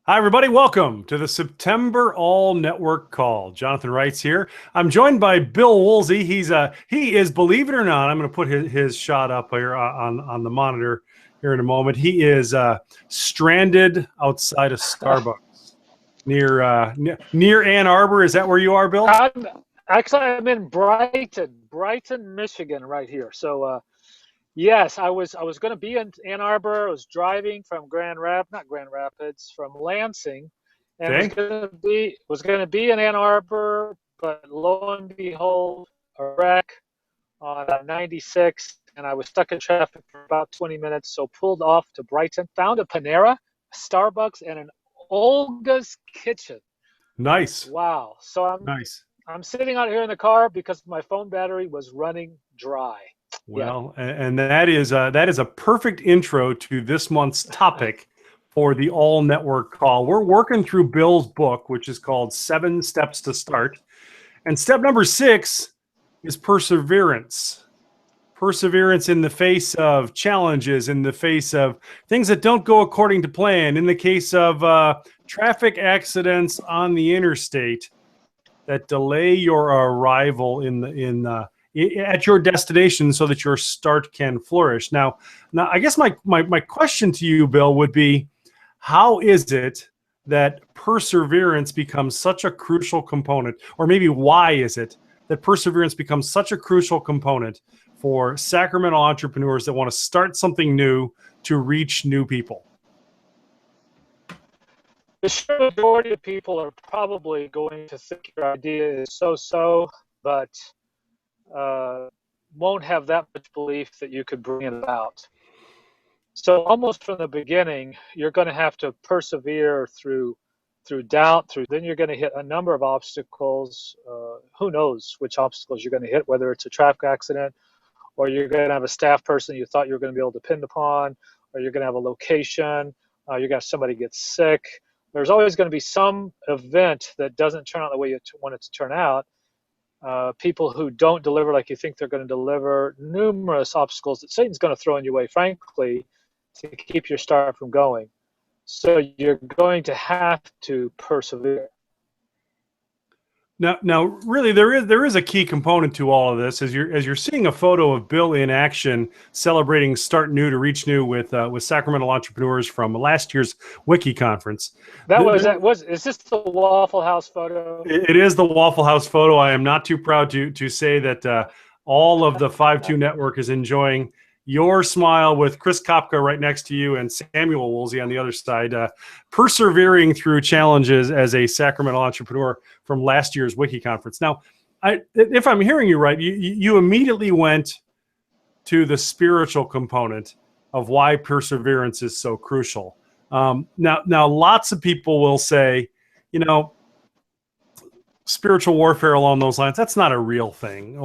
Hi, everybody. Welcome to the September All Network Call. Jonathan Reitz here. I'm joined by Bill Woolsey. He is, believe it or not, I'm going to put his shot up here on the monitor here in a moment. He is stranded outside of Starbucks near Ann Arbor. Is that where you are, Bill? I'm in Brighton, Michigan, right here. So yes, I was going to be in Ann Arbor. I was driving from not Grand Rapids, from Lansing, and Okay. was going to be in Ann Arbor, but lo and behold, a wreck on 96, and I was stuck in traffic for about 20 minutes. So pulled off to Brighton, found a Panera, a Starbucks, and an Olga's Kitchen. Nice. Wow. So I'm Nice. I'm sitting out here in the car because my phone battery was running dry. Yeah. Well, and that is a perfect intro to this month's topic for the All Network Call. We're working through Bill's book, which is called 7 Steps to Start. And step number 6 is perseverance. Perseverance in the face of challenges, in the face of things that don't go according to plan, in the case of traffic accidents on the interstate that delay your arrival at your destination so that your start can flourish. Now I guess my question to you, Bill, would be, how is it that perseverance becomes such a crucial component, or maybe why is it that perseverance becomes such a crucial component for sacramental entrepreneurs that want to start something new to reach new people? The sure majority of people are probably going to think your idea is so, but uh, won't have that much belief that you could bring it about. So almost from the beginning, you're going to have to persevere through doubt, through then you're going to hit a number of obstacles. Who knows which obstacles you're going to hit, whether it's a traffic accident, or you're going to have a staff person you thought you were going to be able to depend upon, or you're going to have a location, you're going to have somebody get sick. There's always going to be some event that doesn't turn out the way you want it to turn out. People who don't deliver like you think they're going to deliver, numerous obstacles that Satan's going to throw in your way, frankly, to keep your start from going. So you're going to have to persevere. Now, really, there is a key component to all of this. As you're seeing a photo of Bill in action, celebrating Start New to Reach New with sacramental entrepreneurs from last year's Wiki conference. Is this the Waffle House photo? It is the Waffle House photo. I am not too proud to say that all of the 5-2 network is enjoying your smile with Chris Kopka right next to you and Samuel Woolsey on the other side, persevering through challenges as a sacramental entrepreneur from last year's Wiki conference. Now, if I'm hearing you right, you immediately went to the spiritual component of why perseverance is so crucial. Now, lots of people will say, spiritual warfare along those lines, that's not a real thing,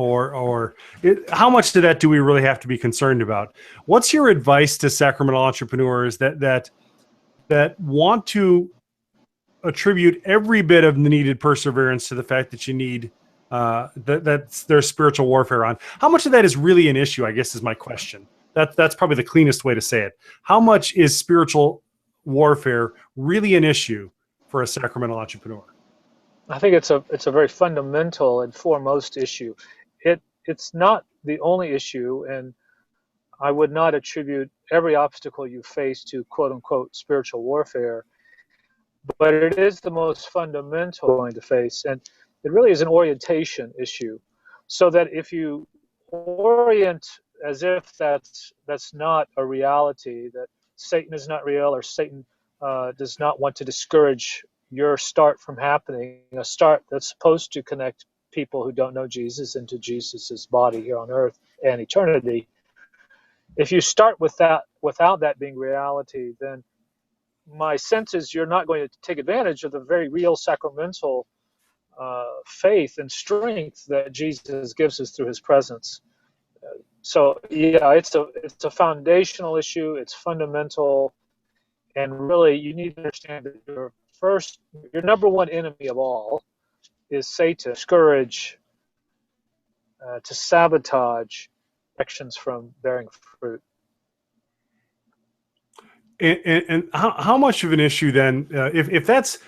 how much of that do we really have to be concerned about? What's your advice to sacramental entrepreneurs that want to attribute every bit of the needed perseverance to the fact that you need that's their spiritual warfare on? How much of that is really an issue, I guess, is my question. That's probably the cleanest way to say it. How much is spiritual warfare really an issue for a sacramental entrepreneur? I think it's a very fundamental and foremost issue. It's not the only issue, and I would not attribute every obstacle you face to quote unquote spiritual warfare, but it is the most fundamental going to face, and it really is an orientation issue. So that if you orient as if that's not a reality, that Satan is not real, or Satan does not want to discourage your start from happening, a start that's supposed to connect people who don't know Jesus into Jesus's body here on earth and eternity. If you start with that without that being reality, then my sense is you're not going to take advantage of the very real sacramental faith and strength that Jesus gives us through his presence. So yeah, it's a foundational issue. It's fundamental, and really you need to understand that your number one enemy of all is Satan. Discourage, to sabotage actions from bearing fruit. And how much of an issue then, if that's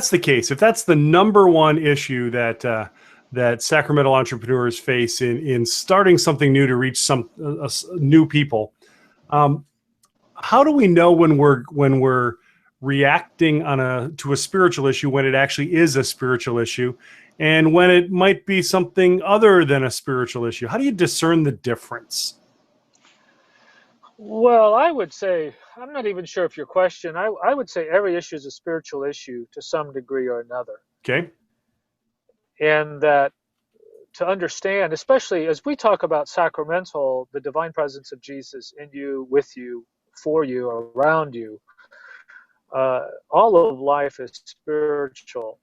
the case, if that's the number one issue that that sacramental entrepreneurs face in starting something new to reach some new people, how do we know when we're reacting to a spiritual issue when it actually is a spiritual issue, and when it might be something other than a spiritual issue? How do you discern the difference? Well, I would say, I'm not even sure if your question, I would say every issue is a spiritual issue to some degree or another. Okay. And that to understand, especially as we talk about sacramental, the divine presence of Jesus in you, with you, for you, around you, all of life is spiritual.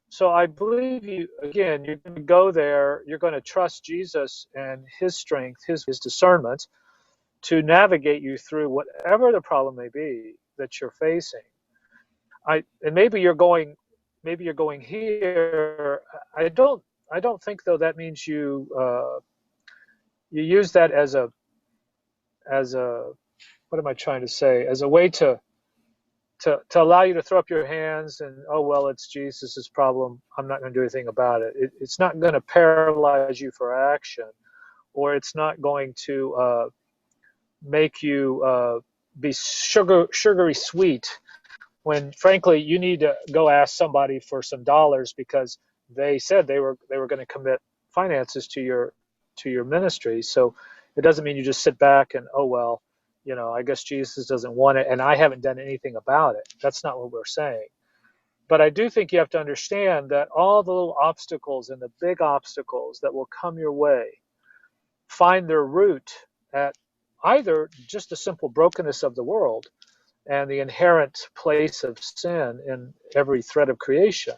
So I believe you, again, you're going to go there, you're going to trust Jesus and his strength, his discernment to navigate you through whatever the problem may be that you're facing. And maybe you're going here. I don't think though that means you use that as a what am I trying to say, as a way to allow you to throw up your hands and, oh well, it's Jesus's problem, I'm not going to do anything about it. It's not going to paralyze you for action, or it's not going to make you be sugary sweet when frankly you need to go ask somebody for some dollars because they said they were going to commit finances to your ministry. So it doesn't mean you just sit back and, oh well, I guess Jesus doesn't want it and I haven't done anything about it. That's not what we're saying. But I do think you have to understand that all the little obstacles and the big obstacles that will come your way find their root at either just the simple brokenness of the world and the inherent place of sin in every thread of creation,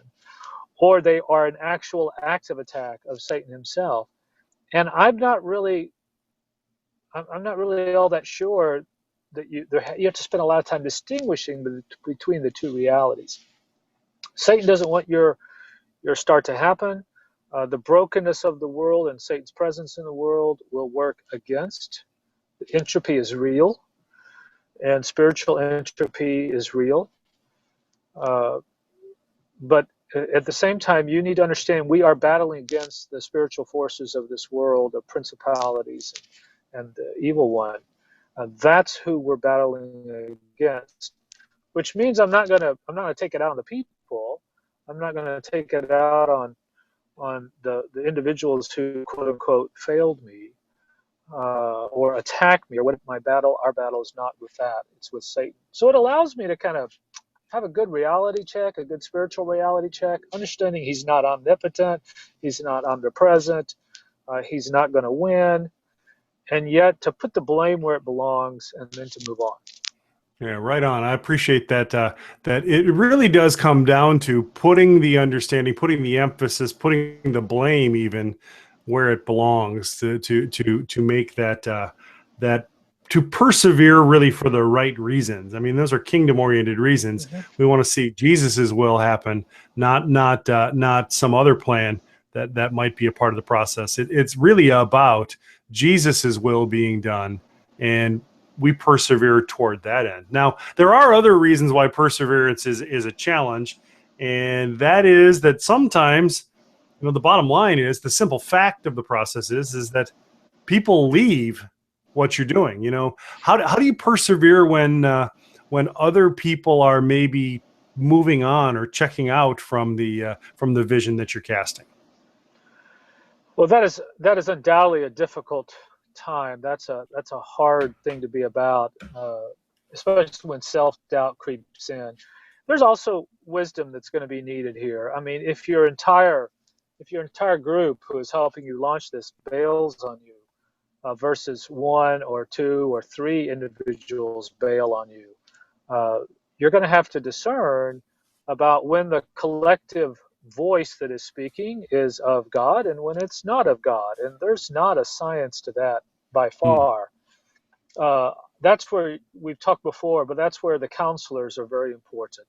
or they are an actual active attack of Satan himself. And I'm not really all that sure that you have to spend a lot of time distinguishing between the two realities. Satan doesn't want your start to happen. The brokenness of the world and Satan's presence in the world will work against. Entropy is real, and spiritual entropy is real. But at the same time, you need to understand we are battling against the spiritual forces of this world, of principalities and the evil one. That's who we're battling against, which means I'm not gonna take it out on the people. I'm not gonna take it out on the individuals who quote unquote failed me or attacked me, or what our battle is not with that, it's with Satan. So it allows me to kind of have a good reality check, a good spiritual reality check, understanding he's not omnipotent, he's not omnipresent, he's not going to win, and yet to put the blame where it belongs and then to move on. Yeah, right on. I appreciate that. That it really does come down to putting the understanding, putting the emphasis, putting the blame even where it belongs to make that to persevere really for the right reasons. I mean, those are kingdom-oriented reasons. Mm-hmm. We want to see Jesus's will happen, not some other plan that might be a part of the process. It's really about Jesus's will being done, and we persevere toward that end. Now, there are other reasons why perseverance is a challenge, and that is that sometimes, the bottom line is the simple fact of the process is that people leave what you're doing. How do you persevere when other people are maybe moving on or checking out from the vision that you're casting? Well, that is undoubtedly a difficult time. That's a hard thing to be about, especially when self-doubt creeps in. There's also wisdom that's going to be needed here. I mean, if your entire group who is helping you launch this bails on you, versus one or two or three individuals bail on you, you're going to have to discern about when the collective voice that is speaking is of God and when it's not of God. And there's not a science to that by far. That's where we've talked before, but that's where the counselors are very important.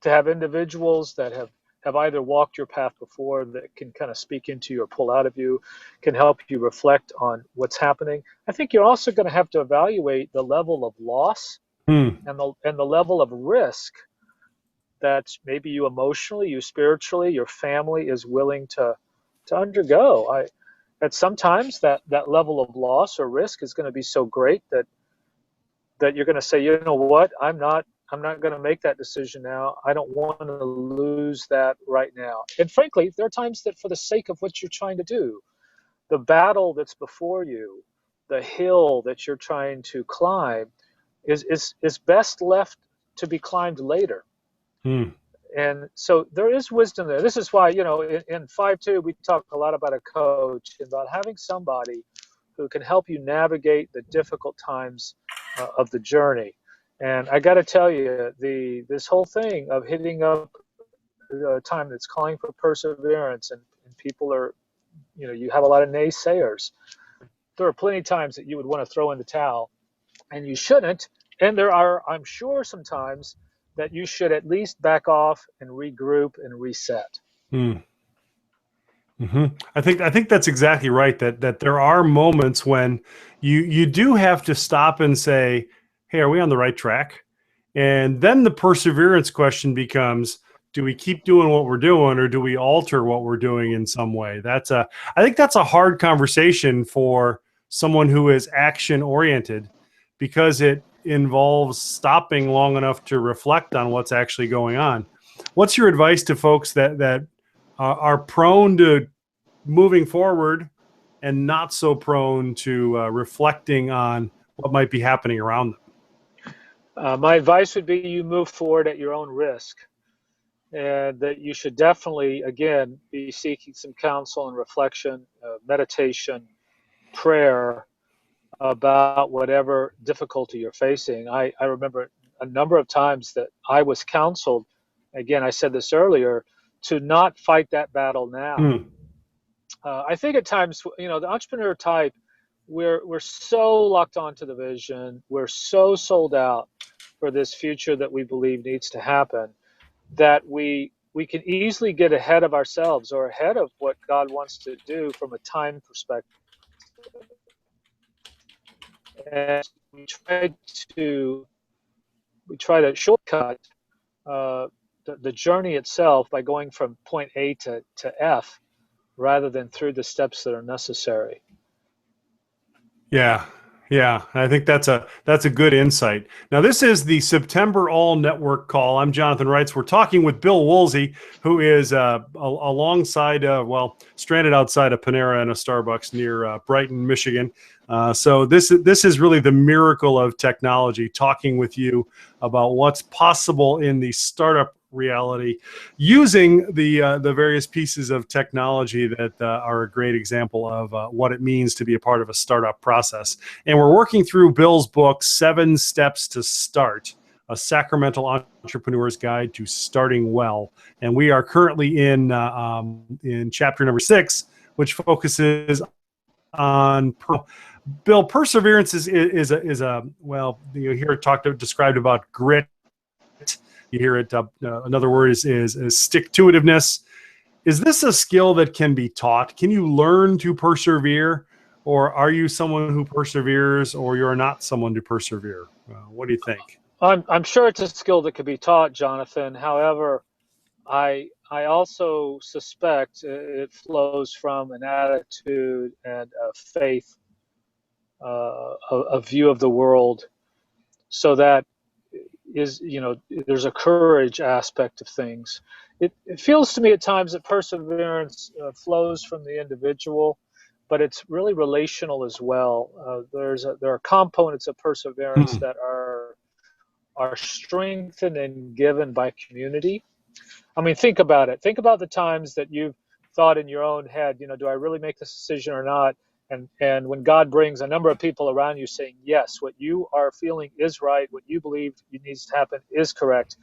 To have individuals that have either walked your path before that can kind of speak into you or pull out of you, can help you reflect on what's happening. I think you're also going to have to evaluate the level of loss Hmm. and the level of risk that maybe you emotionally, you spiritually, your family is willing to undergo. That sometimes that level of loss or risk is going to be so great that you're going to say, you know what, I'm not going to make that decision now. I don't want to lose that right now. And frankly, there are times that for the sake of what you're trying to do, the battle that's before you, the hill that you're trying to climb, is best left to be climbed later. Hmm. And so there is wisdom there. This is why, in 5.2, we talk a lot about a coach, about having somebody who can help you navigate the difficult times of the journey. And I got to tell you, this whole thing of hitting up a time that's calling for perseverance, and people are, you have a lot of naysayers. There are plenty of times that you would want to throw in the towel, and you shouldn't. And there are, I'm sure, sometimes that you should at least back off and regroup and reset. Hmm. Hmm. I think that's exactly right. That there are moments when you do have to stop and say, "Hey, are we on the right track?" And then the perseverance question becomes, do we keep doing what we're doing, or do we alter what we're doing in some way? I think that's a hard conversation for someone who is action oriented, because it involves stopping long enough to reflect on what's actually going on. What's your advice to folks that are prone to moving forward and not so prone to reflecting on what might be happening around them? My advice would be you move forward at your own risk, and that you should definitely, again, be seeking some counsel and reflection, meditation, prayer about whatever difficulty you're facing. I remember a number of times that I was counseled, again, I said this earlier, to not fight that battle now. Hmm. I think at times, the entrepreneur type, we're so locked onto the vision, we're so sold out for this future that we believe needs to happen, that we can easily get ahead of ourselves or ahead of what God wants to do from a time perspective. And to we try to shortcut uh, the journey itself by going from point A to F rather than through the steps that are necessary. Yeah, yeah. I think that's a good insight. Now, this is the September All Network Call. I'm Jonathan Reitz. We're talking with Bill Woolsey, who is alongside, stranded outside of Panera and a Starbucks near Brighton, Michigan. So this is really the miracle of technology. Talking with you about what's possible in the startup reality, using the various pieces of technology that are a great example of what it means to be a part of a startup process. And we're working through Bill's book, 7 Steps to Start, a sacramental entrepreneur's guide to starting well. And we are currently in chapter number 6, which focuses on Bill. Perseverance is a well, you hear it described about grit. You hear it. Another word is stick-to-itiveness. Is this a skill that can be taught? Can you learn to persevere, or are you someone who perseveres, or you're not someone to persevere? What do you think? I'm sure it's a skill that could be taught, Jonathan. However, I also suspect it flows from an attitude and a faith, a view of the world, so that is, there's a courage aspect of things. It feels to me at times that perseverance flows from the individual, but it's really relational as well. There are components of perseverance Hmm. that are strengthened and given by community. I mean, think about it. Think about the times that you've thought in your own head, do I really make this decision or not? And when God brings a number of people around you saying, yes, what you are feeling is right, what you believe needs to happen is correct,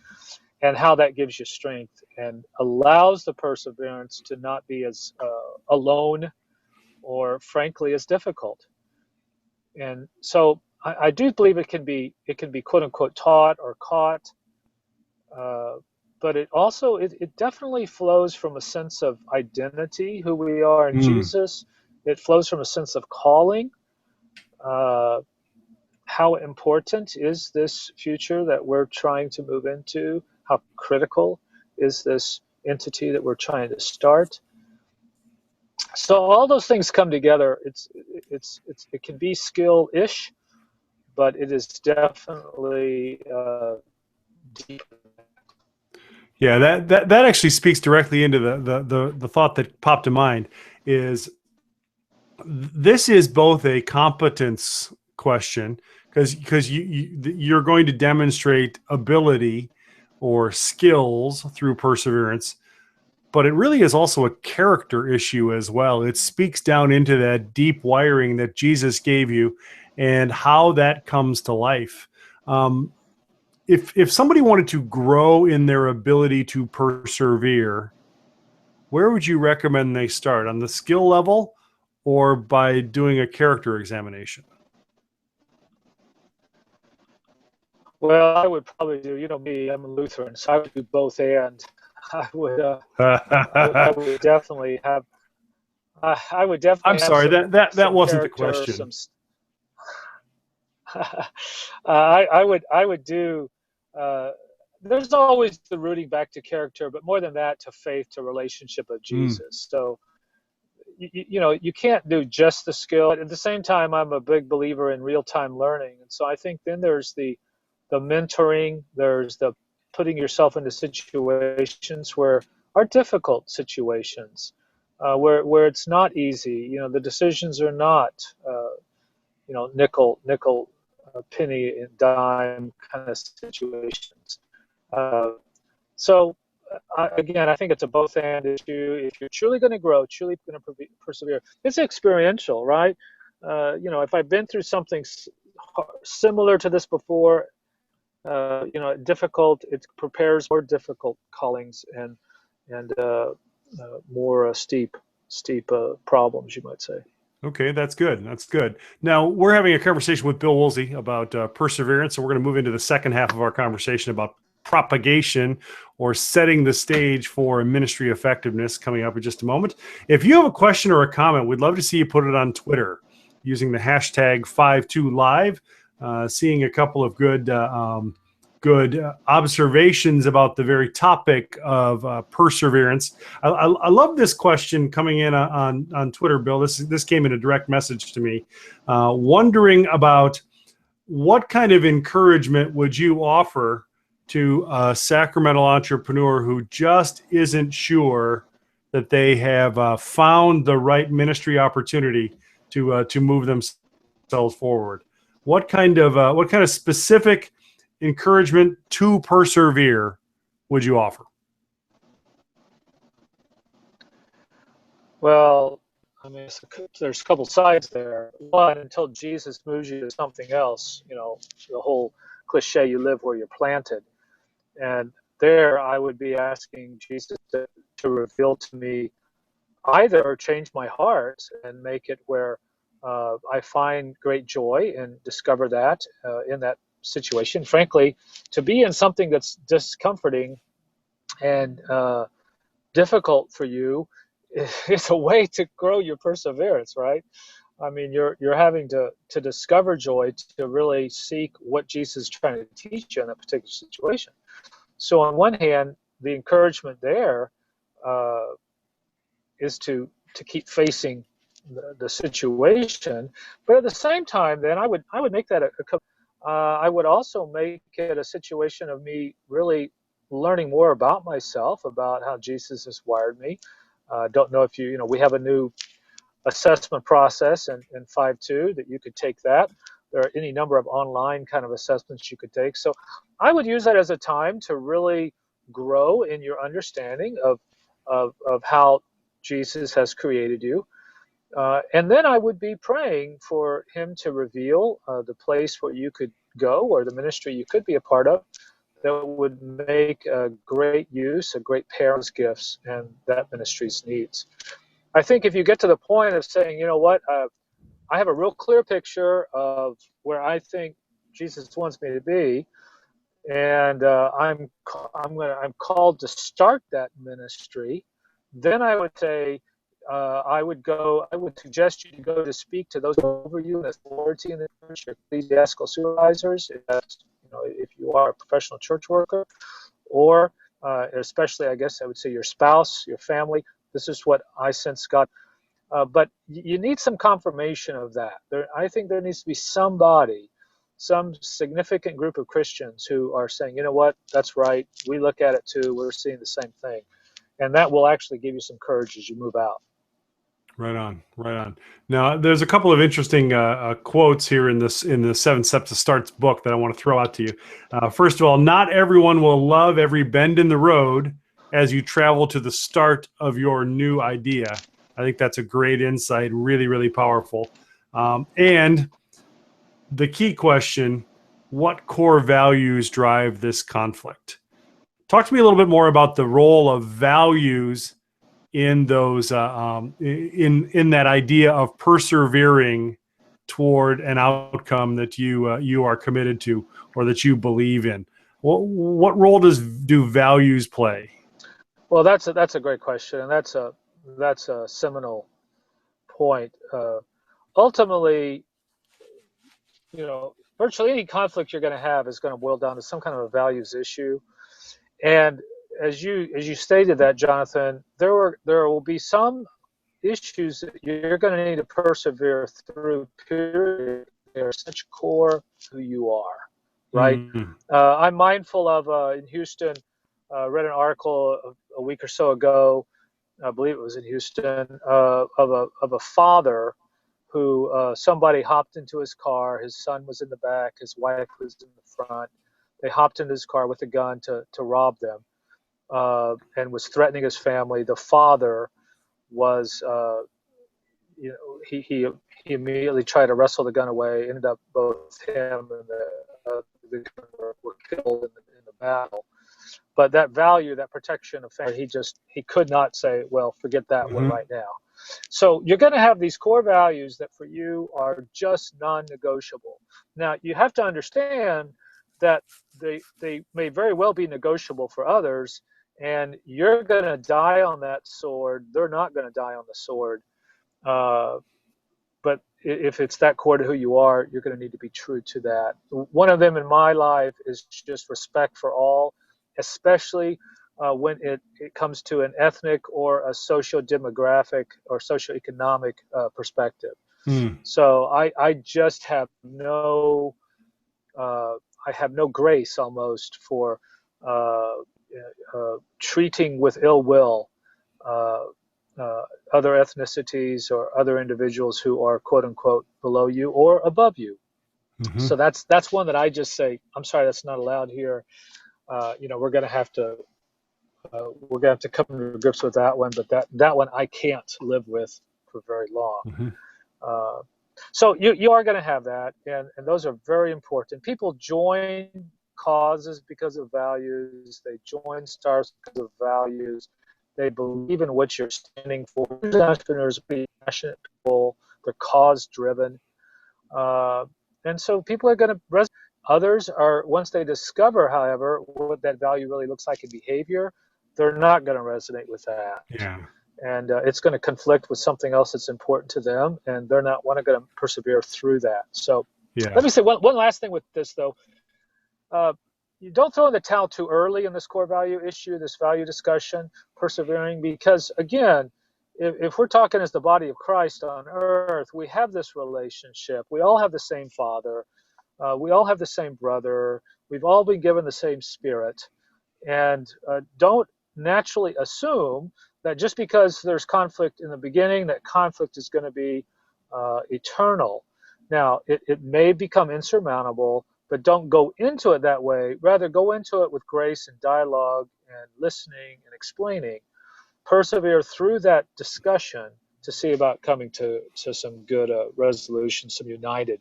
and how that gives you strength and allows the perseverance to not be as alone or frankly as difficult. And so I do believe it can be quote unquote taught or caught, uh, but it definitely flows from a sense of identity, who we are in Hmm. Jesus. It flows from a sense of calling. Uh, how important is this future that we're trying to move into? How critical is this entity that we're trying to start? So all those things come together. It can be skill-ish, but it is definitely deep. Yeah, that actually speaks directly into the thought that popped to mind is this is both a competence question because you're going to demonstrate ability or skills through perseverance, but it really is also a character issue as well. It speaks down into that deep wiring that Jesus gave you and how that comes to life. If somebody wanted to grow in their ability to persevere, where would you recommend they start? On the skill level or by doing a character examination? Well, I would probably do, me, I'm a Lutheran, so I would do both and. I would, I would definitely have, I would I'm definitely have sorry, that some wasn't the character, question. I would do. Uh, there's always the rooting back to character, but more than that, to faith, to relationship of Mm. Jesus. So you can't do just the skill. At the same time, I'm a big believer in real-time learning, and so I think then there's the mentoring, there's the putting yourself into situations where are difficult situations, where it's not easy. The decisions are not nickel penny and dime kind of situations. Uh, so again, I think it's a both and issue. If you're truly going to grow, truly going to persevere, it's experiential, right? If I've been through something similar to this before, difficult, it prepares more difficult callings and more steep problems, you might say. Okay, that's good. That's good. Now, we're having a conversation with Bill Woolsey about perseverance. So we're going to move into the second half of our conversation about propagation or setting the stage for ministry effectiveness coming up in just a moment. If you have a question or a comment, we'd love to see you put it on Twitter using the hashtag 52Live. Seeing a couple of good observations about the very topic of perseverance. I love this question coming in on Twitter, Bill. This came in a direct message to me, wondering about what kind of encouragement would you offer to a sacramental entrepreneur who just isn't sure that they have found the right ministry opportunity to move themselves forward. What kind of specific encouragement to persevere would you offer? Well, I mean, there's a couple sides there. One, until Jesus moves you to something else, the whole cliche, you live where you're planted. And there I would be asking Jesus to reveal to me either change my heart and make it where I find great joy and discover that in that situation. Frankly, to be in something that's discomforting and difficult for you is a way to grow your perseverance, right? I mean, you're having to discover joy, to really seek what Jesus is trying to teach you in that particular situation. So on one hand, the encouragement there uh, is to keep facing the situation, but at the same time, then I would make that I would also make it a situation of me really learning more about myself, about how Jesus has wired me. Don't know if we have a new assessment process in 5.2 that you could take that. There are any number of online kind of assessments you could take. So I would use that as a time to really grow in your understanding of how Jesus has created you. And then I would be praying for him to reveal the place where you could go or the ministry you could be a part of that would make a great use, a great pair of gifts and that ministry's needs. I think if you get to the point of saying, you know what, I have a real clear picture of where I think Jesus wants me to be, and I'm called to start that ministry, then I would say I would suggest you to go to speak to those over you in authority in the church, your ecclesiastical supervisors, if you are a professional church worker, or especially, I guess I would say, your spouse, your family. This is what I sense God. But you need some confirmation of that. I think there needs to be somebody, some significant group of Christians who are saying, you know what, that's right. We look at it too. We're seeing the same thing. And that will actually give you some courage as you move out. Right on, right on. Now, there's a couple of interesting quotes here in the Seven Steps to Start's book that I want to throw out to you. First of all, not everyone will love every bend in the road as you travel to the start of your new idea. I think that's a great insight, really, really powerful. And the key question, what core values drive this conflict? Talk to me a little bit more about the role of values in those in that idea of persevering toward an outcome that you are committed to or that you believe in. What role do values play? Well, that's a great question, and that's a seminal point. Ultimately, virtually any conflict you're going to have is going to boil down to some kind of a values issue. And as you stated that, Jonathan, there will be some issues that you're going to need to persevere through. Period. They're such core who you are, right? Mm-hmm. I'm mindful of in Houston. Read an article a week or so ago. I believe it was in Houston of a father who somebody hopped into his car. His son was in the back. His wife was in the front. They hopped into his car with a gun to rob them, and was threatening his family. The father was, he immediately tried to wrestle the gun away. Ended up both him and the gun were killed in the battle. But that value, that protection of family, he could not say, well, forget that one right now. So you're going to have these core values that for you are just non-negotiable. Now, you have to understand that they may very well be negotiable for others, and you're going to die on that sword. They're not going to die on the sword. But if it's that core to who you are, you're going to need to be true to that. One of them in my life is just respect for all, especially when it comes to an ethnic or a socio-demographic or socioeconomic perspective. So I just have no grace almost for treating with ill will other ethnicities or other individuals who are quote unquote below you or above you. So that's one that I just say, I'm sorry, that's not allowed here. We're going to have to come to grips with that one, but that one I can't live with for very long. So you are going to have that, and those are very important. People join causes because of values. They join stars because of values. They believe in what you're standing for. Entrepreneurs are pretty passionate people. They're cause-driven. And so people are going to resonate. Others are, once they discover, however, what that value really looks like in behavior, they're not going to resonate with that. Yeah. And it's going to conflict with something else that's important to them, and they're not going to persevere through that. So let me say one last thing with this, though. You don't throw in the towel too early in this core value issue, this value discussion, persevering, because, again, if we're talking as the body of Christ on earth, we have this relationship. We all have the same Father. We all have the same brother. We've all been given the same Spirit. And don't naturally assume that just because there's conflict in the beginning, that conflict is going to be eternal. Now, it may become insurmountable, but don't go into it that way. Rather, go into it with grace and dialogue and listening and explaining. Persevere through that discussion to see about coming to some good resolution, some united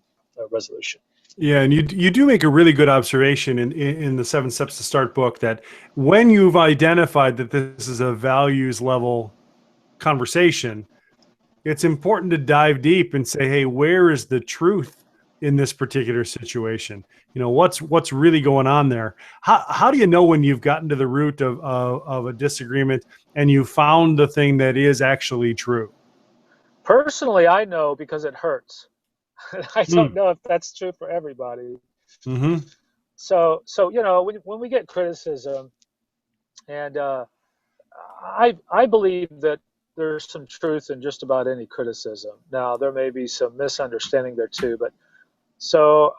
resolution. Yeah, and you do make a really good observation in the Seven Steps to Start book that when you've identified that this is a values level conversation, it's important to dive deep and say, hey, where is the truth in this particular situation? What's really going on there? How do you know when you've gotten to the root of a disagreement and you found the thing that is actually true? Personally, I know because it hurts. I don't Mm. know if that's true for everybody. Mm-hmm. So when we get criticism, and I believe that there's some truth in just about any criticism. Now there may be some misunderstanding there too, but so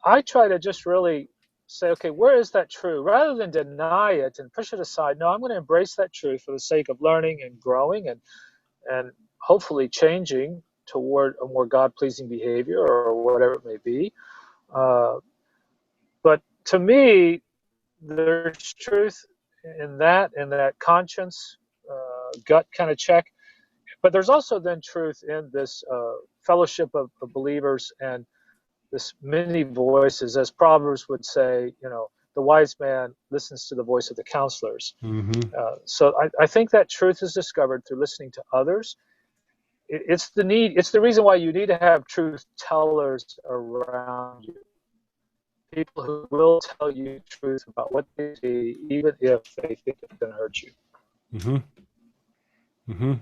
I try to just really say, okay, where is that true? Rather than deny it and push it aside, no, I'm going to embrace that truth for the sake of learning and growing and hopefully changing toward a more God-pleasing behavior or whatever it may be. Uh, but to me, there's truth in that conscience, gut kind of check. But there's also then truth in this fellowship of believers and this many voices, as Proverbs would say, the wise man listens to the voice of the counselors. Mm-hmm. So I think that truth is discovered through listening to others. It's the reason why you need to have truth tellers around you. People who will tell you truth about what they see, even if they think it's going to hurt you. Mm-hmm. Mm-hmm.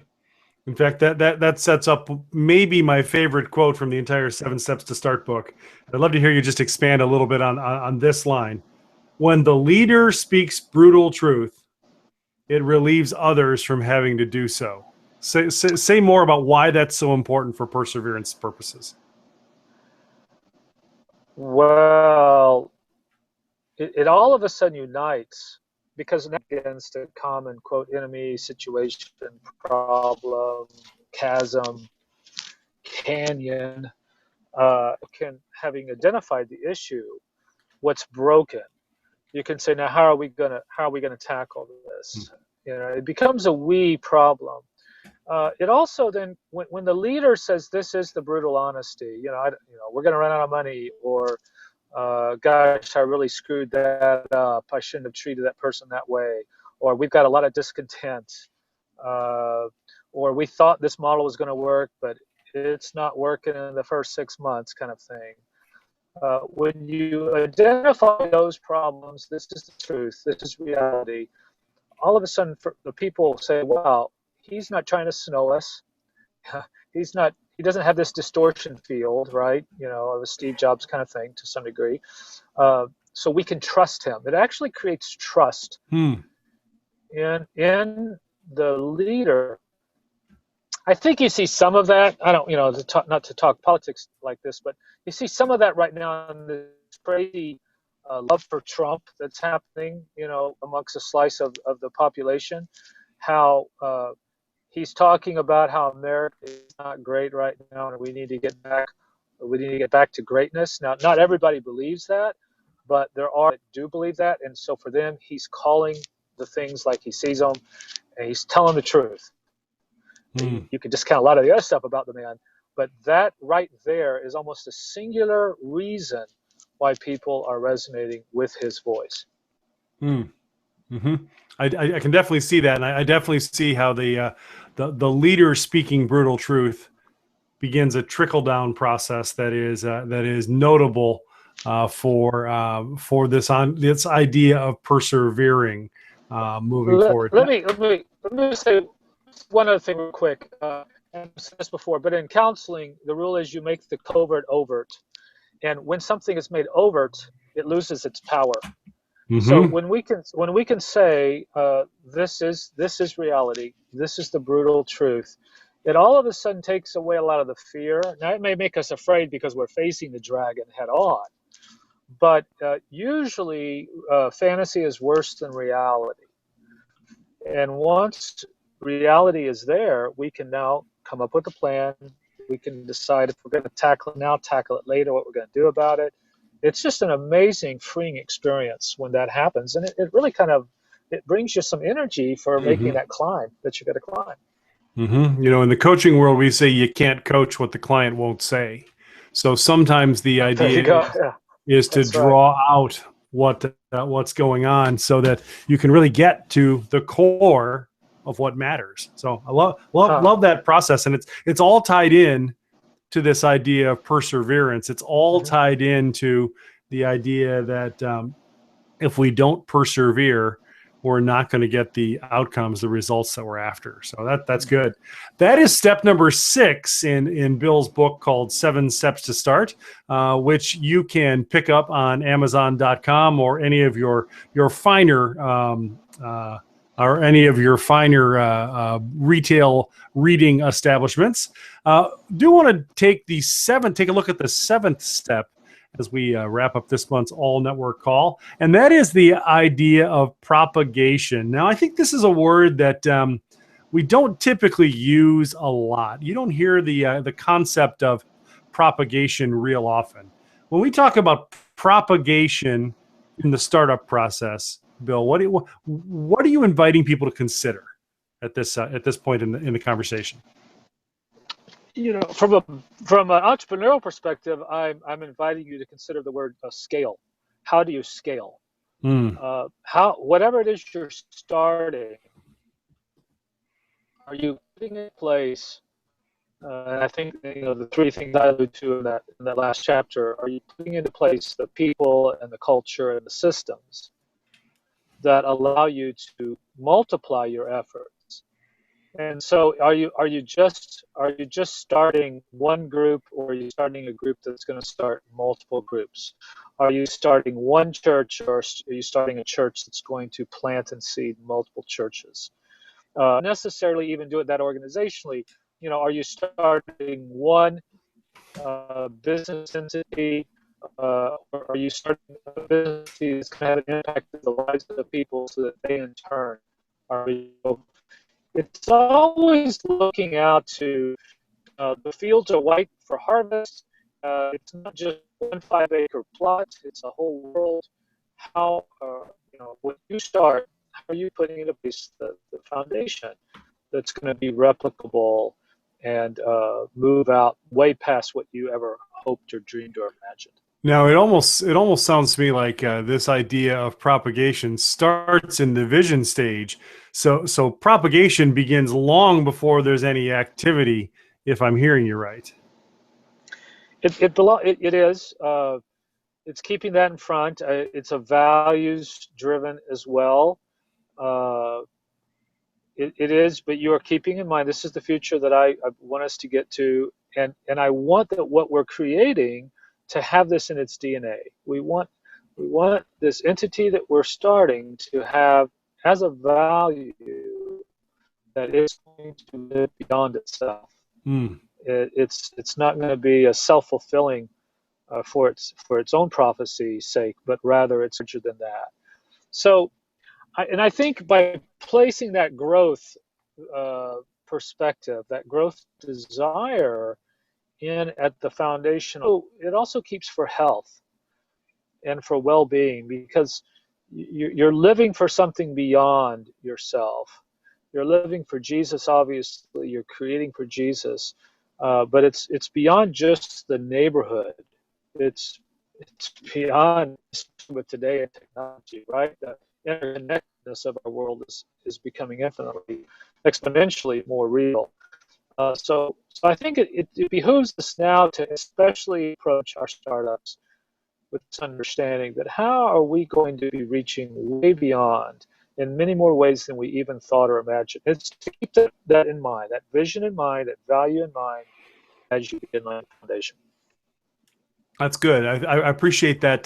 In fact, that sets up maybe my favorite quote from the entire Seven Steps to Start book. I'd love to hear you just expand a little bit on this line. When the leader speaks brutal truth, it relieves others from having to do so. Say more about why that's so important for perseverance purposes. Well, it all of a sudden unites because now against a common quote enemy, situation, problem, chasm, canyon, having identified the issue, what's broken, you can say, now how are we gonna tackle this? It becomes a we problem. It also then, when the leader says this is the brutal honesty, we're going to run out of money, or gosh, I really screwed that up. I shouldn't have treated that person that way, or we've got a lot of discontent, or we thought this model was going to work, but it's not working in the first 6 months, kind of thing. When you identify those problems, this is the truth, this is reality. All of a sudden, the people say, "Wow, he's not trying to snow us. He's not. He doesn't have this distortion field, right? Of a Steve Jobs kind of thing to some degree. So we can trust him. It actually creates trust in the leader. I think you see some of that. I don't, not to talk politics like this, but you see some of that right now in this crazy love for Trump that's happening, amongst a slice of the population. How he's talking about how America is not great right now, and we need to get back to greatness. Now, not everybody believes that, but there are that do believe that, and so for them, he's calling the things like he sees them, and he's telling the truth. You can discount a lot of the other stuff about the man, but that right there is almost a singular reason why people are resonating with his voice. Mm-hmm. I can definitely see that, and I definitely see how the leader speaking brutal truth begins a trickle down process that is notable for this idea of persevering moving forward. Let me say one other thing real quick. I've said this before, but in counseling, the rule is you make the covert overt, and when something is made overt, it loses its power. Mm-hmm. So when we can say this is reality, this is the brutal truth, it all of a sudden takes away a lot of the fear. Now it may make us afraid because we're facing the dragon head on, but usually fantasy is worse than reality. And once reality is there, we can now come up with a plan. We can decide if we're going to tackle it now, tackle it later, what we're going to do about it. It's just an amazing, freeing experience when that happens, and it really it brings you some energy for making that climb that you got to climb. Mm-hmm. In the coaching world, we say you can't coach what the client won't say. So sometimes the idea is to draw out what's going on so that you can really get to the core of what matters. So I love that process, and it's all tied in to this idea of perseverance. It's all tied into the idea that if we don't persevere, we're not going to get the outcomes, the results that we're after. So that's good. That is step number 6 in Bill's book called 7 Steps to Start, which you can pick up on Amazon.com or any of your finer retail reading establishments. Do want to take a look at the 7th step as we wrap up this month's All Network Call, and that is the idea of propagation. Now, I think this is a word that we don't typically use a lot. You don't hear the concept of propagation real often. When we talk about propagation in the startup process, Bill, what are you inviting people to consider at this point in the conversation? From an entrepreneurial perspective, I'm inviting you to consider the word scale. How do you scale? Whatever it is you're starting, are you putting in place? And I think the 3 things I alluded to in that last chapter. Are you putting into place the people and the culture and the systems that allow you to multiply your efforts? And so are you just starting one group, or are you starting a group that's going to start multiple groups? Are you starting one church, or are you starting a church that's going to plant and seed multiple churches? Necessarily even do it that organizationally. Are you starting one business entity, or are you starting a business entity that's going to have an impact on the lives of the people so that they in turn are? It's always looking out to the fields are white for harvest. It's not just one 5-acre plot; it's a whole world. How when you start, how are you putting into place the foundation that's going to be replicable and move out way past what you ever hoped or dreamed or imagined? Now, it almost sounds to me like this idea of propagation starts in the vision stage. So propagation begins long before there's any activity, if I'm hearing you right. It is. It's keeping that in front. It's a values-driven as well. It is, but you are keeping in mind this is the future that I want us to get to, and I want that what we're creating to have this in its DNA. We want this entity that we're starting to have as a value that is going to live beyond itself. It's not going to be a self-fulfilling for its own prophecy's sake, but rather it's larger than that. So, I think by placing that growth perspective, that growth desire in at the foundation, it also keeps for health and for well-being, because you're living for something beyond yourself. You're living for Jesus, obviously. You're creating for Jesus, but it's beyond just the neighborhood. It's beyond with today and technology, right? The interconnectedness of our world is becoming exponentially more real. So I think it behooves us now to especially approach our startups with this understanding that how are we going to be reaching way beyond in many more ways than we even thought or imagined. It's to keep that in mind, that vision in mind, that value in mind as you begin laying the foundation. That's good. I appreciate that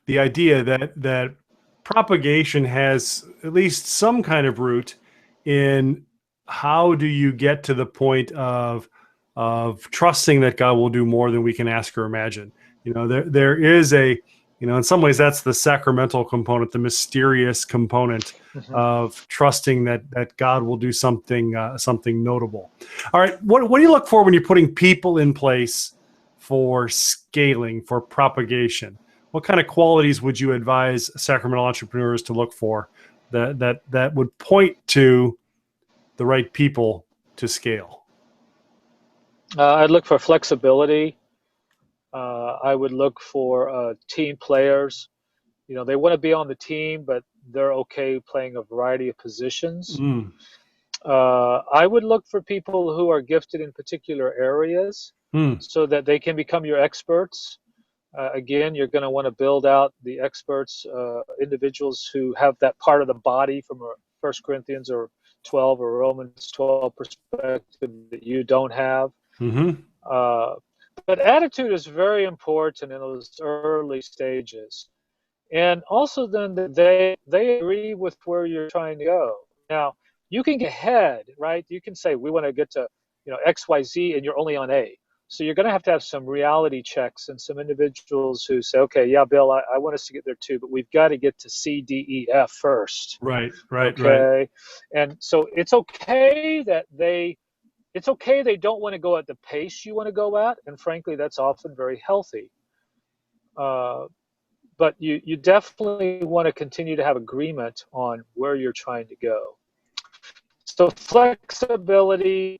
the idea that propagation has at least some kind of root in how do you get to the point of trusting that God will do more than we can ask or imagine. There is in some ways that's the sacramental component, the mysterious component of trusting that God will do something notable. All right, what do you look for when you're putting people in place for scaling, for propagation? What kind of qualities would you advise sacramental entrepreneurs to look for that would point to the right people to scale? I'd look for flexibility. I would look for team players. They want to be on the team, but they're okay playing a variety of positions. I would look for people who are gifted in particular areas so that they can become your experts. Again, you're going to want to build out the experts, individuals who have that part of the body from a 1 Corinthians or 12 or Romans 12 perspective that you don't have. Mm-hmm. But attitude is very important in those early stages. And also then that they agree with where you're trying to go. Now, you can get ahead, right? You can say, we want to get to, XYZ, and you're only on A. So you're going to have some reality checks and some individuals who say, okay, yeah, Bill, I want us to get there too, but we've got to get to C, D, E, F first. Right. Okay. And so it's okay they don't want to go at the pace you want to go at. And frankly, that's often very healthy. But you definitely want to continue to have agreement on where you're trying to go. So flexibility,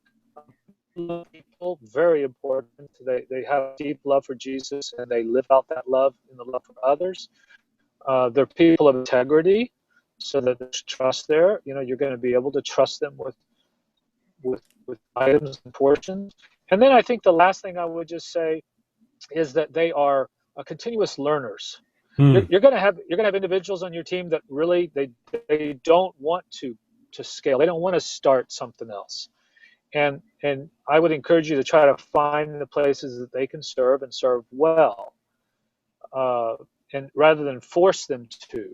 people, very important. They have deep love for Jesus, and they live out that love in the love for others. They're people of integrity, so that there's trust there. You're going to be able to trust them with items and portions. And then I think the last thing I would just say is that they are continuous learners. You're going to have individuals on your team that really they don't want to scale. They don't want to start something else. And I would encourage you to try to find the places that they can serve and serve well, and rather than force them to.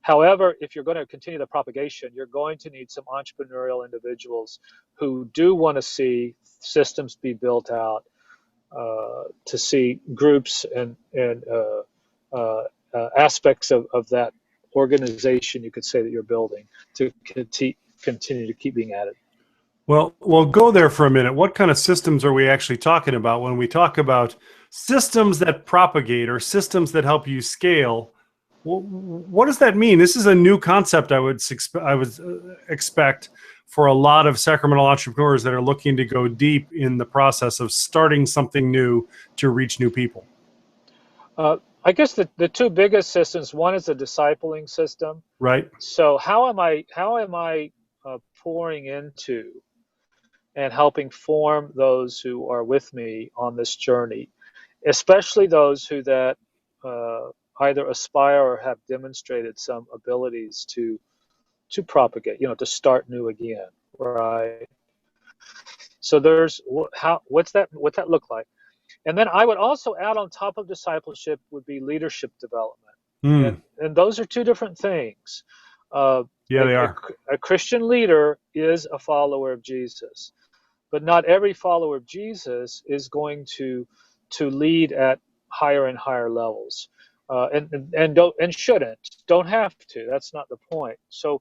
However, if you're going to continue the propagation, you're going to need some entrepreneurial individuals who do want to see systems be built out, to see groups and aspects of that organization, you could say, that you're building to continue to keep being added. Well, we'll go there for a minute. What kind of systems are we actually talking about when we talk about systems that propagate or systems that help you scale? What does that mean? This is a new concept I would expect for a lot of Sacramento entrepreneurs that are looking to go deep in the process of starting something new to reach new people. I guess the two biggest systems, one is a discipling system. Right. So how am I pouring into and helping form those who are with me on this journey, especially those who that either aspire or have demonstrated some abilities to propagate, to start new again, right? So there's what's that look like? And then I would also add on top of discipleship would be leadership development. And those are two different things. Yeah, they are. A Christian leader is a follower of Jesus, but not every follower of Jesus is going to lead at higher and higher levels, and don't have to. That's not the point. So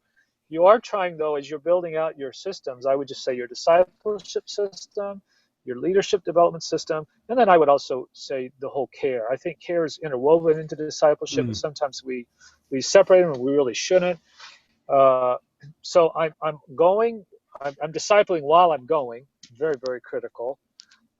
you are trying, though, as you're building out your systems, I would just say your discipleship system, your leadership development system, and then I would also say the whole care. I think care is interwoven into discipleship, and sometimes we separate them, and we really shouldn't. So I'm discipling while I'm going, very, very critical.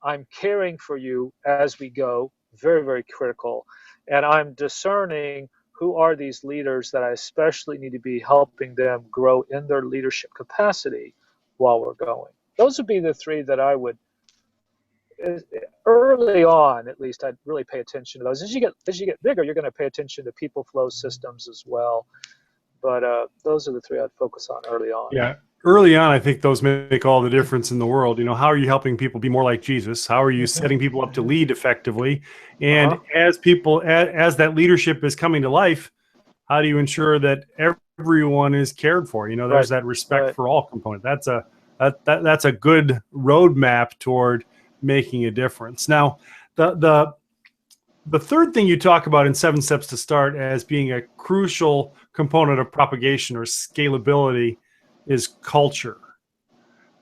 I'm caring for you as we go, very, very critical. And I'm discerning who are these leaders that I especially need to be helping them grow in their leadership capacity while we're going. Those would be the three that I would, early on at least, I'd really pay attention to those. As you get bigger, you're going to pay attention to people flow systems as well. But those are the three I'd focus on early on. Yeah. Early on, I think those make all the difference in the world. How are you helping people be more like Jesus? How are you setting people up to lead effectively? And as that leadership is coming to life, how do you ensure that everyone is cared for? There's that respect for all component. That's a good roadmap toward making a difference. Now, the third thing you talk about in 7 Steps to Start as being a crucial component of propagation or scalability is culture.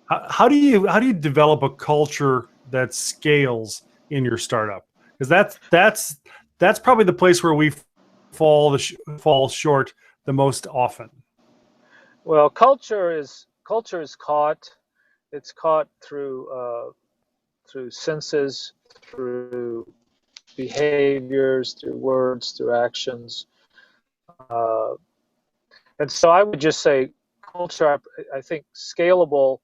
How do you develop a culture that scales in your startup? Because that's probably the place where we fall short the most often. Well, culture is caught. It's caught through senses, through behaviors, through words, through actions. And so I would just say culture, I think scalable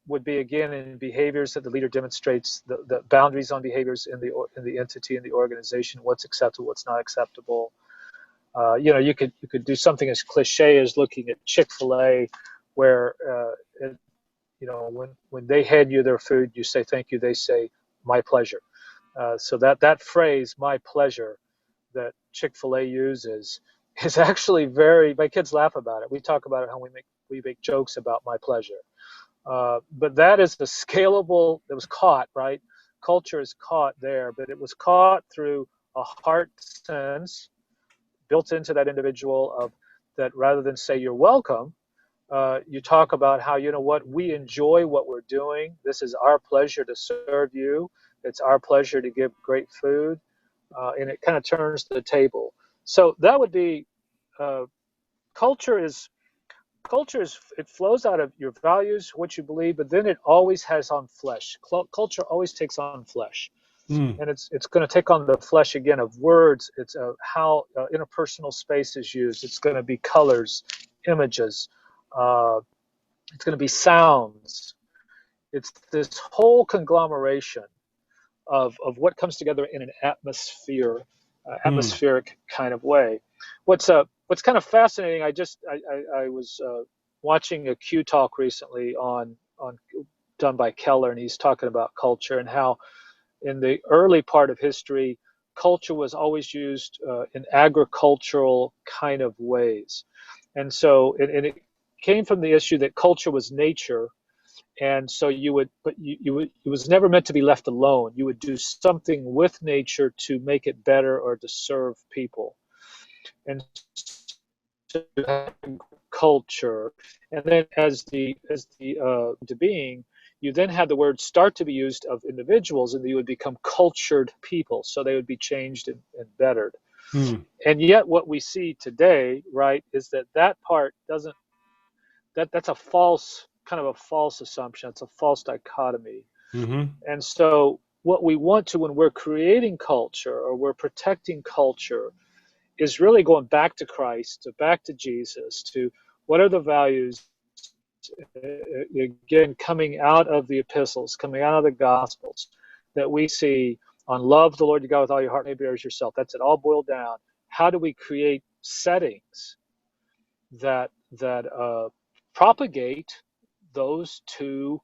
would be again in behaviors that the leader demonstrates the boundaries on behaviors in the entity, in the organization, what's acceptable, what's not acceptable. You could do something as cliche as looking at Chick-fil-A, where when they hand you their food, you say thank you, they say my pleasure. So that phrase, my pleasure, that Chick-fil-A uses is actually my kids laugh about it. We talk about it, how we make jokes about my pleasure. But that is the scalable, that was caught, right? Culture is caught there, but it was caught through a heart sense built into that individual of that rather than say you're welcome, you talk about how, you know what, we enjoy what we're doing. This is our pleasure to serve you. It's our pleasure to give great food. And it kind of turns the table. So that would be culture is it flows out of your values, what you believe, but then it always has on flesh. Culture always takes on flesh. Mm. And it's going to take on the flesh again of words. It's how interpersonal space is used. It's going to be colors, images. It's going to be sounds. It's this whole conglomeration of what comes together in an atmospheric kind of way. What's kind of fascinating, I was watching a Q talk recently on done by Keller, and he's talking about culture and how in the early part of history, culture was always used in agricultural kind of ways. And so it came from the issue that culture was nature. And so it was never meant to be left alone. You would do something with nature to make it better or to serve people. And so you have culture, and then as the being, you then had the word start to be used of individuals, and you would become cultured people. So they would be changed and bettered. Mm. And yet, what we see today, right, is that part doesn't. That's a false assumption. It's a false dichotomy. Mm-hmm. And so, what we want to when we're creating culture or we're protecting culture is really going back to Christ, back to Jesus, to what are the values, again, coming out of the epistles, coming out of the gospels, that we see on love the Lord your God with all your heart, neighbor as yourself. That's it all boiled down. How do we create settings that propagate those two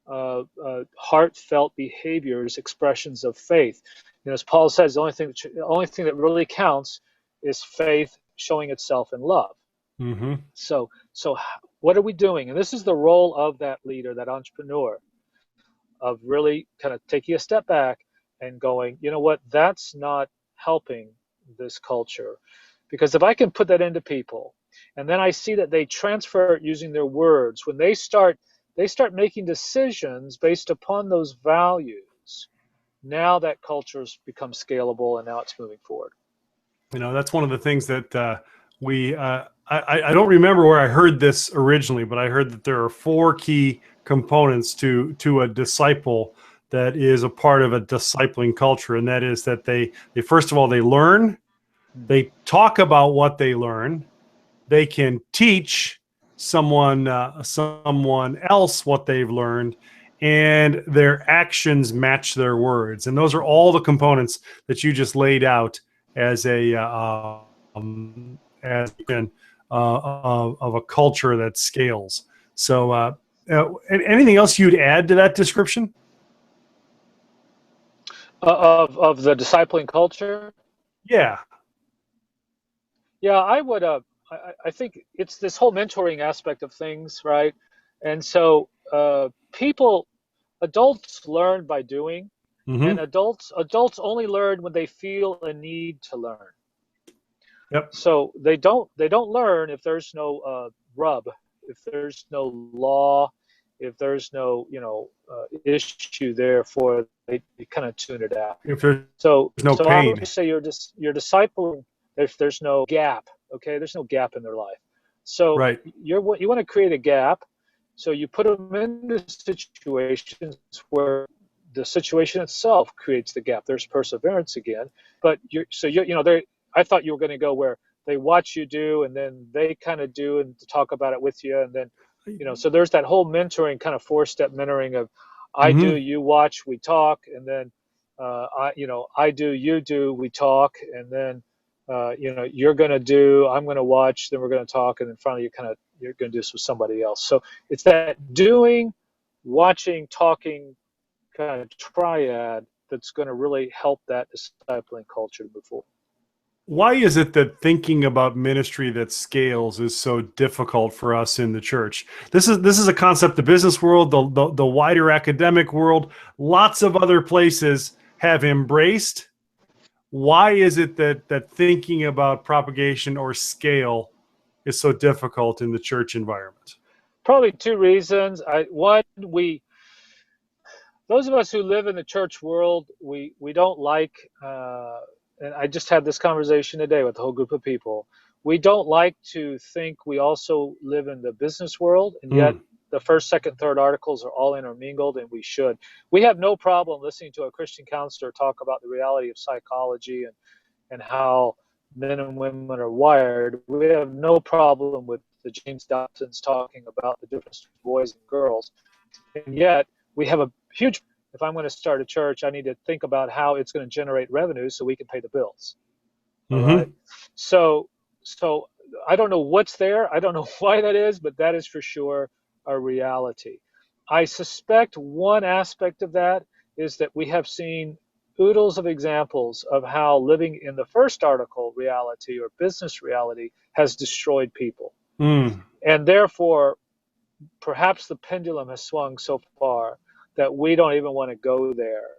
heartfelt behaviors, expressions of faith? As Paul says, the only thing that really counts is faith showing itself in love. Mm-hmm. So what are we doing? And this is the role of that leader, that entrepreneur, of really kind of taking a step back and going, you know what, that's not helping this culture. Because if I can put that into people, and then I see that they transfer it using their words, when they start making decisions based upon those values, now that culture's become scalable, and now it's moving forward. That's one of the things that I don't remember where I heard this originally, but I heard that there are 4 key components to a disciple that is a part of a discipling culture, and that is that they first of all, they learn, they talk about what they learn, they can teach someone else what they've learned, and their actions match their words. And those are all the components that you just laid out as of a culture that scales. So, anything else you'd add to that description? Of the discipling culture? Yeah. Yeah, I would. I think it's this whole mentoring aspect of things, right? And so adults learn by doing, and Mm-hmm. adults only learn when they feel a need to learn. Yep. So they don't learn if there's no rub, if there's no law, if there's no issue there for they kind of tune it out. If there's So no I would pain. say you're discipling if there's no gap. Okay, there's no gap in their life. So Right. you want to create a gap. So you put them into situations where the situation itself creates the gap. There's perseverance again, but I thought you were going to go where they watch you do, and then they kind of do and talk about it with you, and then So there's that whole mentoring kind of four-step mentoring of I do, Hmm. you watch, we talk, and then I do, you do, we talk, and then you're going to do, I'm going to watch, then we're going to talk, and then finally you're going to do this with somebody else. So it's that doing, watching, talking kind of triad that's going to really help that discipling culture to move forward. Why is it that thinking about ministry that scales is so difficult for us in the church? This is a concept the business world, the wider academic world, lots of other places have embraced. Why is it that thinking about propagation or scale is so difficult in the church environment? Probably two reasons. One, those of us who live in the church world, we don't like, and I just had this conversation today with a whole group of people. We don't like to think we also live in the business world, and yet Mm. the first, second, third articles are all intermingled, and we should. We have no problem listening to a Christian counselor talk about the reality of psychology and how men and women are wired. We have no problem with the James Dobsons talking about the difference between boys and girls. And yet we have a huge, if I'm going to start a church, I need to think about how it's going to generate revenue so we can pay the bills. All right. Hmm. So I don't know what's there. I don't know why that is, but that is for sure a reality. I suspect one aspect of that is that we have seen oodles of examples of how living in the first article reality or business reality has destroyed people. Mm. And therefore, perhaps the pendulum has swung so far that we don't even want to go there.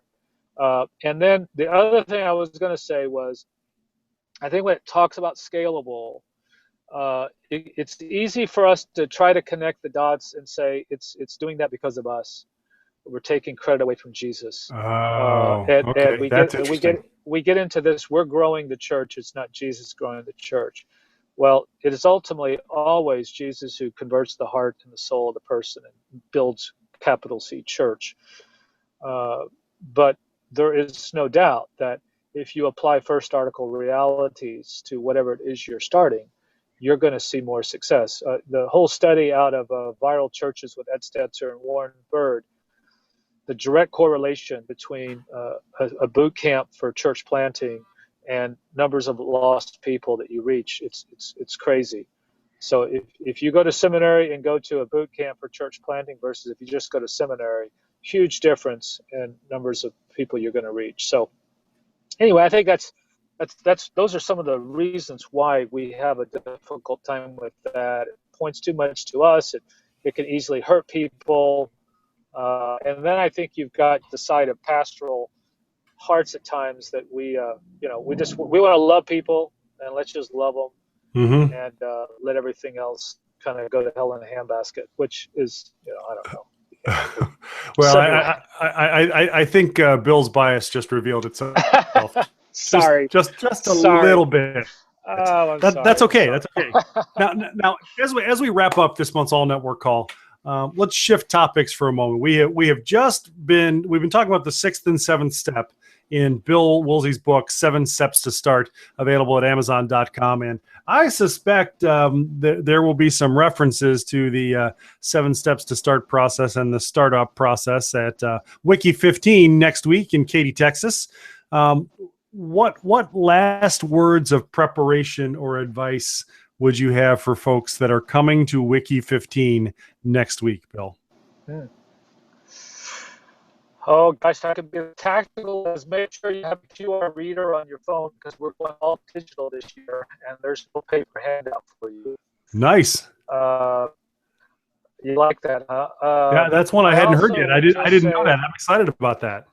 And then the other thing I was going to say was, I think when it talks about scalable, it's easy for us to try to connect the dots and say it's doing that because of us. We're taking credit away from Jesus, Oh, and okay. That's interesting. we get into this. We're growing the church. It's not Jesus growing the church. Well, it is ultimately always Jesus who converts the heart and the soul of the person and builds capital C church. But there is no doubt that if you apply first article realities to whatever it is you're starting, you're going to see more success. The whole study out of viral churches with Ed Stetzer and Warren Bird, the direct correlation between a boot camp for church planting and numbers of lost people that you reach, it's crazy. So if you go to seminary and go to a boot camp for church planting versus if you just go to seminary, huge difference in numbers of people you're going to reach. So anyway, I think that's those are some of the reasons why we have a difficult time with that. It points too much to us. It can easily hurt people. And then I think you've got the side of pastoral hearts at times that we want to love people and let's just love them Hmm. and let everything else kind of go to hell in a handbasket, which is, I don't know. Well, So anyway, I think Bill's bias just revealed itself. sorry, Just a sorry. little bit. Oh, I'm That's sorry. I'm okay. sorry. That's okay. Now, as we wrap up this month's All Network Call, let's shift topics for a moment. We've been talking about the sixth and seventh step in Bill Woolsey's book, 7 Steps to Start, available at Amazon.com. And I suspect there will be some references to the 7 Steps to Start process and the startup process at Wiki 15 next week in Katy, Texas. What last words of preparation or advice would you have for folks that are coming to Wiki 15 next week, Bill? Hmm. Oh gosh, that could be as tactical as make sure you have a QR reader on your phone because we're going all digital this year and there's no paper handout for you. Nice. Uh, you like that, huh? Yeah, that's one I I hadn't heard also yet. would I just didn't know say, that. I'm excited about that.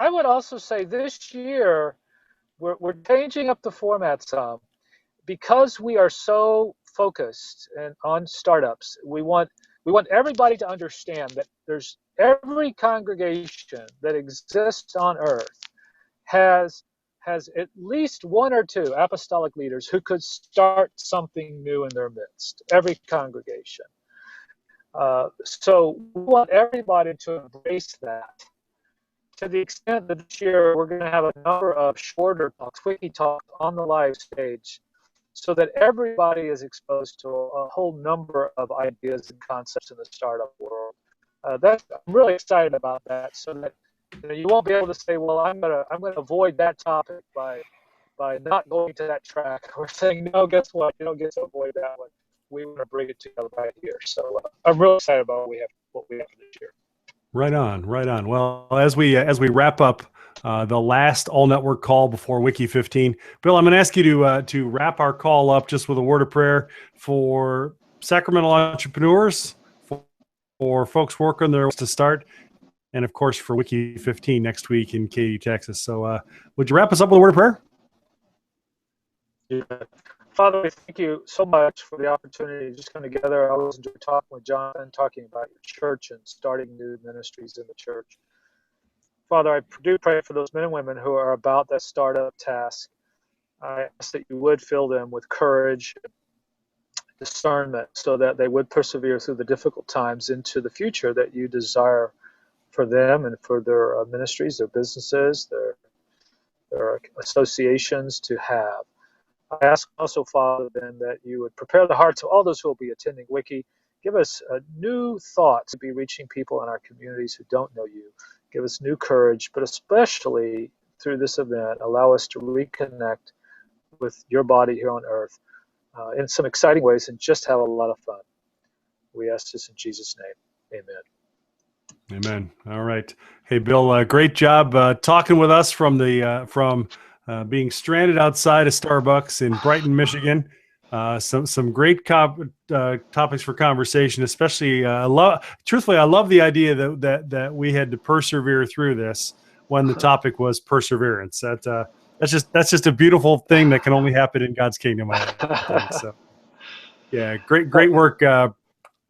I would also say this year we're changing up the format some because we are so focused and on startups. We want everybody to understand that there's every congregation that exists on earth has at least one or two apostolic leaders who could start something new in their midst. Every congregation. So we want everybody to embrace that. To the extent that this year we're going to have a number of shorter talks, quickie talks on the live stage so that everybody is exposed to a whole number of ideas and concepts in the startup world. I'm really excited about that, so that you won't be able to say, well, I'm gonna avoid that topic by not going to that track, or saying, no, guess what, you don't get to avoid that one. We want to bring it together right here. So I'm really excited about what we have for this year. Right on, right on. Well, as we wrap up the last all network call before Wiki 15, Bill, I'm going to ask you to wrap our call up just with a word of prayer for Sacramento entrepreneurs, for folks working their to start, and of course for Wiki 15 next week in Katy, Texas. So, would you wrap us up with a word of prayer? Yeah. Father, we thank you so much for the opportunity to just come together. I always enjoy talking with Jonathan, talking about your church and starting new ministries in the church. Father, I do pray for those men and women who are about that startup task. I ask that you would fill them with courage, discernment, so that they would persevere through the difficult times into the future that you desire for them and for their ministries, their businesses, their associations to have. I ask also, Father, then that you would prepare the hearts of all those who will be attending Wiki. Give us a new thought to be reaching people in our communities who don't know you. Give us new courage, but especially through this event, allow us to reconnect with your body here on earth in some exciting ways and just have a lot of fun. We ask this in Jesus' name. Amen. Amen. All right. Hey, Bill, great job talking with us from being stranded outside of Starbucks in Brighton, Michigan. Some great topics for conversation. Especially, I love the idea that we had to persevere through this when the topic was perseverance. That's just a beautiful thing that can only happen in God's kingdom, I think. So, yeah, great work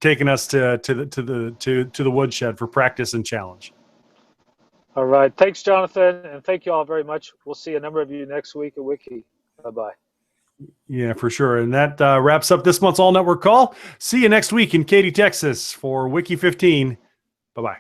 taking us to the woodshed for practice and challenge. All right. Thanks, Jonathan. And thank you all very much. We'll see a number of you next week at Wiki. Bye-bye. Yeah, for sure. And that wraps up this month's All Network Call. See you next week in Katy, Texas for Wiki 15. Bye-bye.